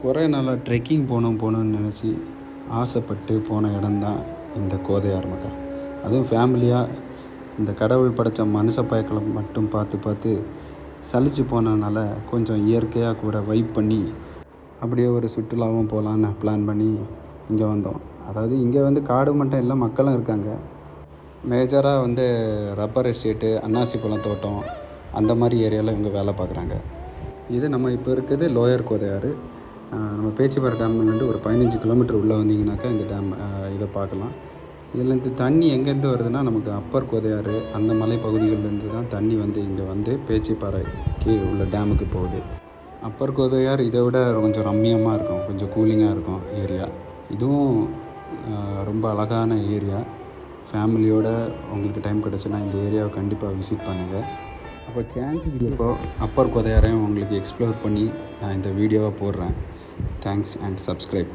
குறை நாளாக ட்ரெக்கிங் போகணும்னு நினச்சி ஆசைப்பட்டு போன இடம்தான் இந்த கோதையார் மகர். அதுவும் ஃபேமிலியாக இந்த கடவுள் படைத்த மனுஷ பயக்களை மட்டும் பார்த்து பார்த்து சலிச்சு போனதுனால கொஞ்சம் இயற்கையாக கூட வைப் பண்ணி அப்படியே ஒரு சுற்றுலாவும் போகலான்னு பிளான் பண்ணி இங்கே வந்தோம். அதாவது இங்கே வந்து காடு மட்டும் இல்லை, மக்களும் இருக்காங்க. மேஜராக ரப்பர் எஸ்டேட்டு, அன்னாசி பழம் தோட்டம், அந்த மாதிரி ஏரியாவில் இவங்க வேலை பார்க்குறாங்க. இது நம்ம இப்போ இருக்குது லோயர் கோதையாறு. நம்ம பேச்சிப்பாறை டேம்லேருந்து ஒரு 15 கிலோமீட்டர் உள்ளே வந்தீங்கன்னாக்கா இந்த டேம் இதை பார்க்கலாம். இதுலேருந்து தண்ணி எங்கேருந்து வருதுன்னா நமக்கு அப்பர் கோதையாறு அந்த மலைப்பகுதிகளிலேருந்து தான் தண்ணி இங்கே பேச்சிப்பாறைக்கு உள்ள டேமுக்கு போகுது. அப்பர் கோதையார் இதை விட கொஞ்சம் ரம்மியமாக இருக்கும், கொஞ்சம் கூலிங்காக இருக்கும் ஏரியா. இதுவும் ரொம்ப அழகான ஏரியா. ஃபேமிலியோடு உங்களுக்கு டைம் கிடச்சுன்னா இந்த ஏரியாவை கண்டிப்பாக விசிட் பண்ணுங்கள். அப்போ சான்ஸ் இப்போ அப்பர் கோதையாரையும் உங்களுக்கு எக்ஸ்ப்ளோர் பண்ணி நான் இந்த வீடியோவை போடுறேன். Thanks and subscribe.